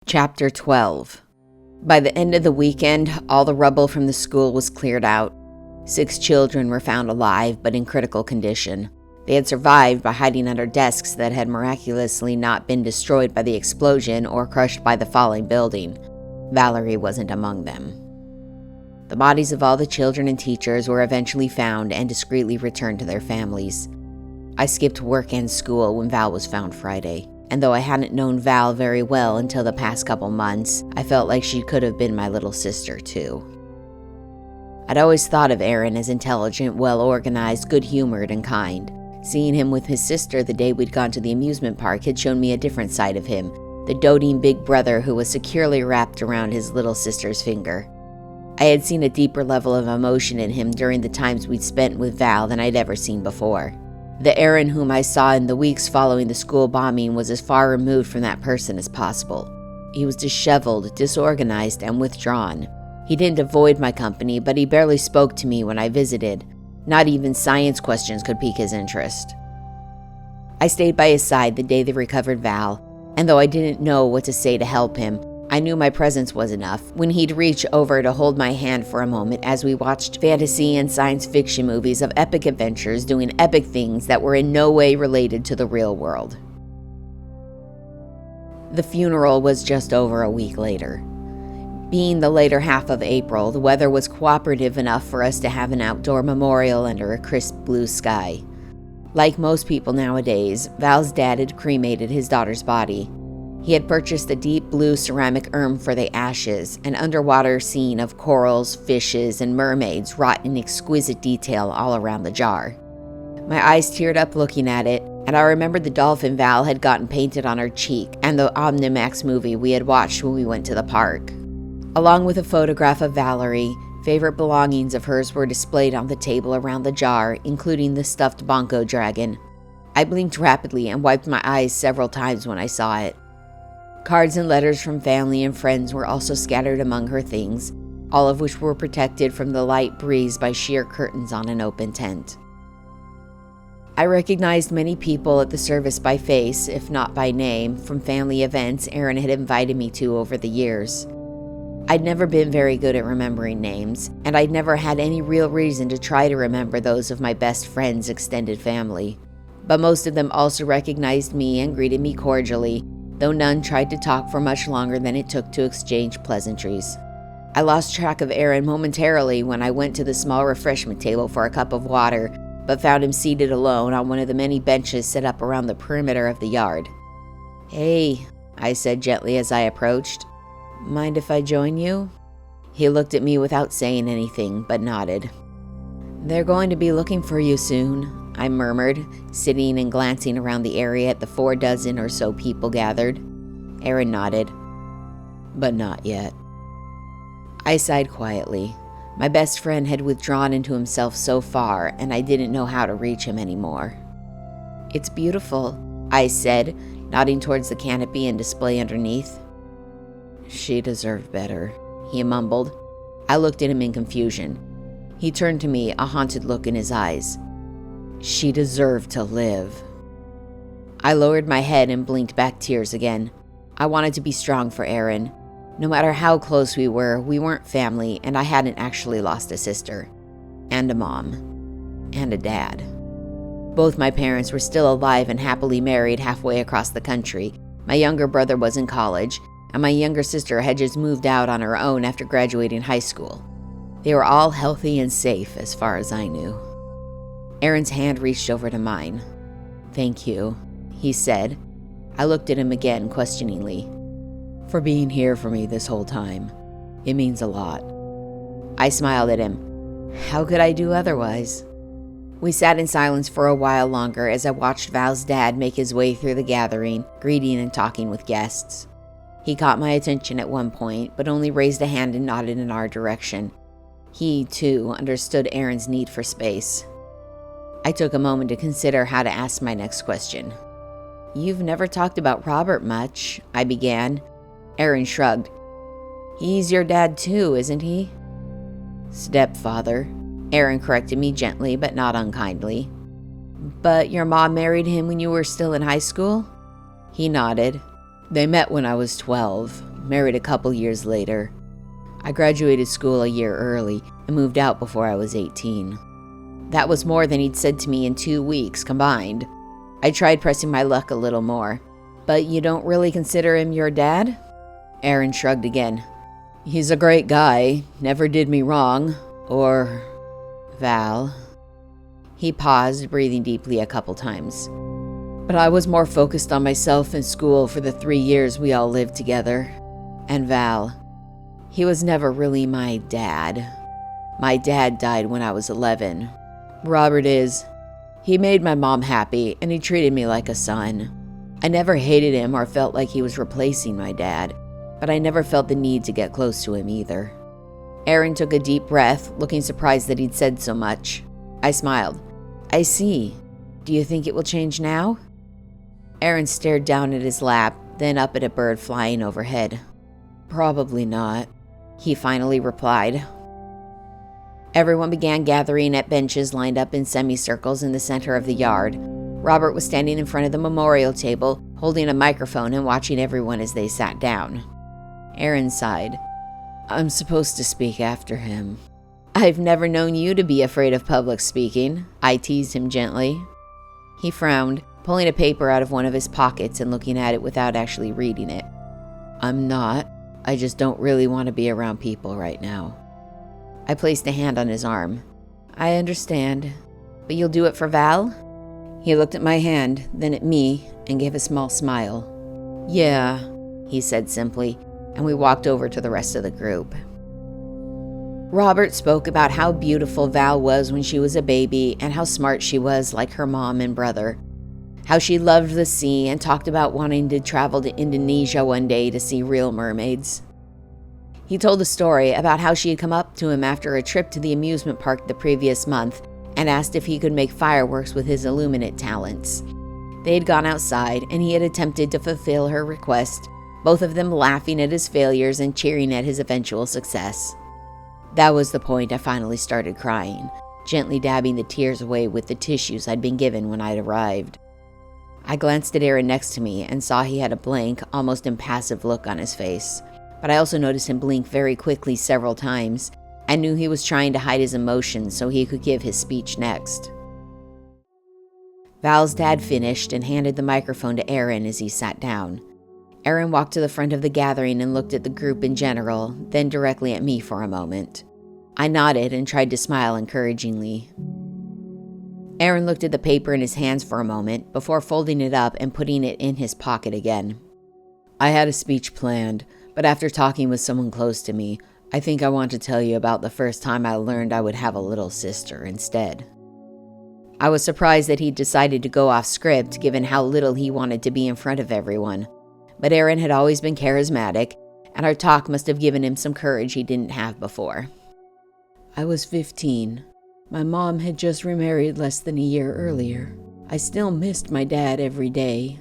Chapter 12. By the end of the weekend, all the rubble from the school was cleared out. 6 children were found alive, but in critical condition. They had survived by hiding under desks that had miraculously not been destroyed by the explosion or crushed by the falling building. Valerie wasn't among them. The bodies of all the children and teachers were eventually found and discreetly returned to their families. I skipped work and school when Val was found Friday. And though I hadn't known Val very well until the past couple months, I felt like she could have been my little sister, too. I'd always thought of Aaron as intelligent, well-organized, good-humored, and kind. Seeing him with his sister the day we'd gone to the amusement park had shown me a different side of him, the doting big brother who was securely wrapped around his little sister's finger. I had seen a deeper level of emotion in him during the times we'd spent with Val than I'd ever seen before. The Aaron whom I saw in the weeks following the school bombing was as far removed from that person as possible. He was disheveled, disorganized, and withdrawn. He didn't avoid my company, but he barely spoke to me when I visited. Not even science questions could pique his interest. I stayed by his side the day they recovered Val, and though I didn't know what to say to help him, I knew my presence was enough when he'd reach over to hold my hand for a moment as we watched fantasy and science fiction movies of epic adventures doing epic things that were in no way related to the real world. The funeral was just over a week later. Being the later half of April, the weather was cooperative enough for us to have an outdoor memorial under a crisp blue sky. Like most people nowadays, Val's dad had cremated his daughter's body. He had purchased a deep blue ceramic urn for the ashes, an underwater scene of corals, fishes, and mermaids wrought in exquisite detail all around the jar. My eyes teared up looking at it, and I remembered the dolphin Val had gotten painted on her cheek and the Omnimax movie we had watched when we went to the park. Along with a photograph of Valerie, favorite belongings of hers were displayed on the table around the jar, including the stuffed Bonko dragon. I blinked rapidly and wiped my eyes several times when I saw it. Cards and letters from family and friends were also scattered among her things, all of which were protected from the light breeze by sheer curtains on an open tent. I recognized many people at the service by face, if not by name, from family events Aaron had invited me to over the years. I'd never been very good at remembering names, and I'd never had any real reason to try to remember those of my best friend's extended family. But most of them also recognized me and greeted me cordially, though none tried to talk for much longer than it took to exchange pleasantries. I lost track of Aaron momentarily when I went to the small refreshment table for a cup of water, but found him seated alone on one of the many benches set up around the perimeter of the yard. "Hey," I said gently as I approached. "Mind if I join you?" He looked at me without saying anything, but nodded. "They're going to be looking for you soon," I murmured, sitting and glancing around the area at the 4 dozen or so people gathered. Aaron nodded. "But not yet." I sighed quietly. My best friend had withdrawn into himself so far, and I didn't know how to reach him anymore. "It's beautiful," I said, nodding towards the canopy and display underneath. "She deserved better," he mumbled. I looked at him in confusion. He turned to me, a haunted look in his eyes. "She deserved to live." I lowered my head and blinked back tears again. I wanted to be strong for Aaron. No matter how close we weren't family, and I hadn't actually lost a sister. And a mom. And a dad. Both my parents were still alive and happily married halfway across the country. My younger brother was in college, and my younger sister had just moved out on her own after graduating high school. They were all healthy and safe as far as I knew. Aaron's hand reached over to mine. "Thank you," he said. I looked at him again questioningly. "For being here for me this whole time. It means a lot." I smiled at him. How could I do otherwise? We sat in silence for a while longer as I watched Val's dad make his way through the gathering, greeting and talking with guests. He caught my attention at one point, but only raised a hand and nodded in our direction. He, too, understood Aaron's need for space. I took a moment to consider how to ask my next question. "You've never talked about Robert much," I began. Aaron shrugged. "He's your dad too, isn't he?" "Stepfather," Aaron corrected me gently but not unkindly. "But your mom married him when you were still in high school?" He nodded. "They met when I was 12. married a couple years later. I graduated school a year early and moved out before I was 18. That was more than he'd said to me in 2 weeks combined. I tried pressing my luck a little more. But you don't really consider him your dad? Aaron shrugged again. He's a great guy, never did me wrong. Or Val. He paused, breathing deeply a couple times. But I was more focused on myself and school for the 3 years we all lived together. And Val. He was never really my dad. My dad died when I was 11. Robert is. He made my mom happy, and he treated me like a son. I never hated him or felt like he was replacing my dad, but I never felt the need to get close to him either. Aaron took a deep breath, looking surprised that he'd said so much. I smiled. I see. Do you think it will change now? Aaron stared down at his lap, then up at a bird flying overhead. Probably not, he finally replied. Everyone began gathering at benches lined up in semicircles in the center of the yard. Robert was standing in front of the memorial table, holding a microphone and watching everyone as they sat down. Aaron sighed. I'm supposed to speak after him. I've never known you to be afraid of public speaking, I teased him gently. He frowned, pulling a paper out of one of his pockets and looking at it without actually reading it. I'm not. I just don't really want to be around people right now. I placed a hand on his arm. I understand. But you'll do it for Val? He looked at my hand, then at me, and gave a small smile. Yeah, he said simply, and we walked over to the rest of the group. Robert spoke about how beautiful Val was when she was a baby and how smart she was like her mom and brother. How she loved the sea and talked about wanting to travel to Indonesia one day to see real mermaids. He told a story about how she had come up to him after a trip to the amusement park the previous month and asked if he could make fireworks with his illuminate talents. They had gone outside, and he had attempted to fulfill her request, both of them laughing at his failures and cheering at his eventual success. That was the point I finally started crying, gently dabbing the tears away with the tissues I'd been given when I'd arrived. I glanced at Aaron next to me and saw he had a blank, almost impassive look on his face, but I also noticed him blink very quickly several times. I knew he was trying to hide his emotions so he could give his speech next. Val's dad finished and handed the microphone to Aaron as he sat down. Aaron walked to the front of the gathering and looked at the group in general, then directly at me for a moment. I nodded and tried to smile encouragingly. Aaron looked at the paper in his hands for a moment before folding it up and putting it in his pocket again. I had a speech planned, but after talking with someone close to me, I think I want to tell you about the first time I learned I would have a little sister instead. I was surprised that he'd decided to go off script given how little he wanted to be in front of everyone, but Aaron had always been charismatic, and our talk must have given him some courage he didn't have before. I was 15. My mom had just remarried less than a year earlier. I still missed my dad every day,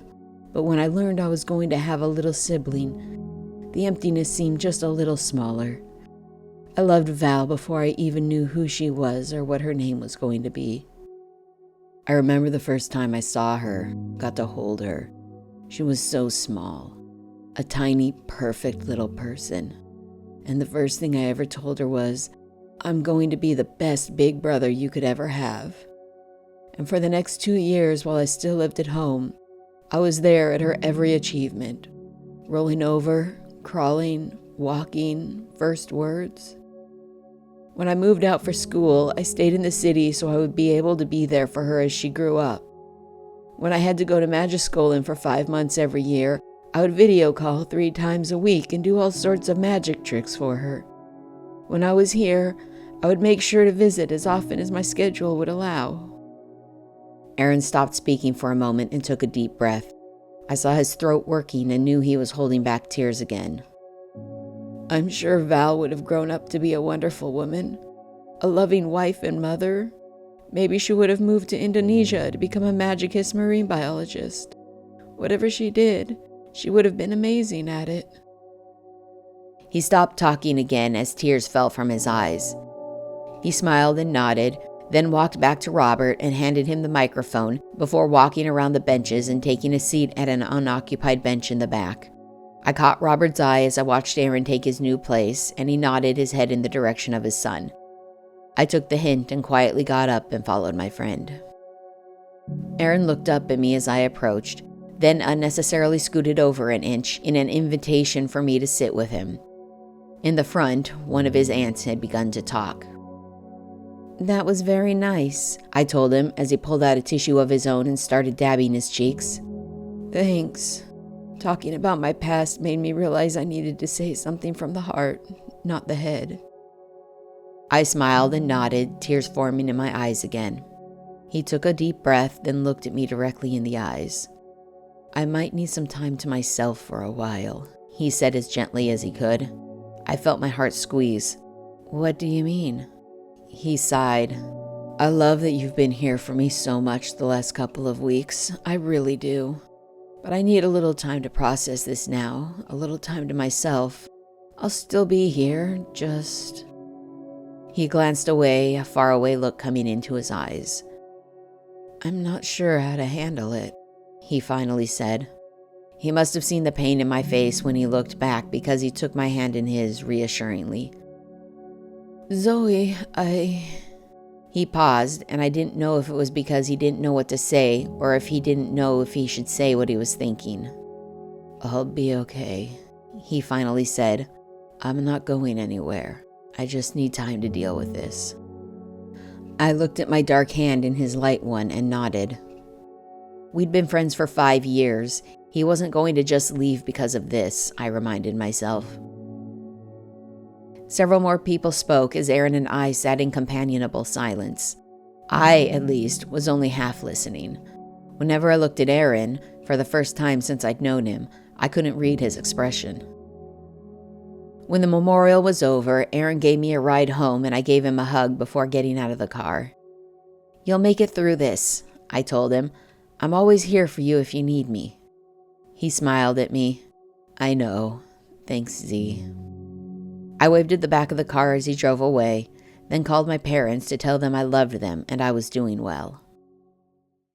but when I learned I was going to have a little sibling, the emptiness seemed just a little smaller. I loved Val before I even knew who she was or what her name was going to be. I remember the first time I saw her, got to hold her. She was so small, a tiny, perfect little person. And the first thing I ever told her was, I'm going to be the best big brother you could ever have. And for the next 2 years while I still lived at home, I was there at her every achievement, rolling over, crawling, walking, first words. When I moved out for school, I stayed in the city so I would be able to be there for her as she grew up. When I had to go to Magischolen for 5 months every year, I would video call 3 times a week and do all sorts of magic tricks for her. When I was here, I would make sure to visit as often as my schedule would allow. Aaron stopped speaking for a moment and took a deep breath. I saw his throat working and knew he was holding back tears again. I'm sure Val would have grown up to be a wonderful woman, a loving wife and mother. Maybe she would have moved to Indonesia to become a magicist marine biologist. Whatever she did, she would have been amazing at it. He stopped talking again as tears fell from his eyes. He smiled and nodded, then walked back to Robert and handed him the microphone before walking around the benches and taking a seat at an unoccupied bench in the back. I caught Robert's eye as I watched Aaron take his new place, and he nodded his head in the direction of his son. I took the hint and quietly got up and followed my friend. Aaron looked up at me as I approached, then unnecessarily scooted over an inch in an invitation for me to sit with him. In the front, one of his aunts had begun to talk. "That was very nice," I told him as he pulled out a tissue of his own and started dabbing his cheeks. "Thanks. Talking about my past made me realize I needed to say something from the heart, not the head." I smiled and nodded, tears forming in my eyes again. He took a deep breath, then looked at me directly in the eyes. "I might need some time to myself for a while," he said as gently as he could. I felt my heart squeeze. "What do you mean?" He sighed. "I love that you've been here for me so much the last couple of weeks. I really do. But I need a little time to process this now, a little time to myself. I'll still be here, just..." He glanced away, a faraway look coming into his eyes. "I'm not sure how to handle it," he finally said. He must have seen the pain in my face when he looked back, because he took my hand in his reassuringly. "Zoe, He paused, and I didn't know if it was because he didn't know what to say or if he didn't know if he should say what he was thinking. "I'll be okay," he finally said. "I'm not going anywhere. I just need time to deal with this." I looked at my dark hand in his light one and nodded. We'd been friends for 5 years. He wasn't going to just leave because of this, I reminded myself. Several more people spoke as Aaron and I sat in companionable silence. I, at least, was only half listening. Whenever I looked at Aaron, for the first time since I'd known him, I couldn't read his expression. When the memorial was over, Aaron gave me a ride home and I gave him a hug before getting out of the car. "You'll make it through this," I told him. "I'm always here for you if you need me." He smiled at me. "I know. Thanks, Z." I waved at the back of the car as he drove away, then called my parents to tell them I loved them and I was doing well.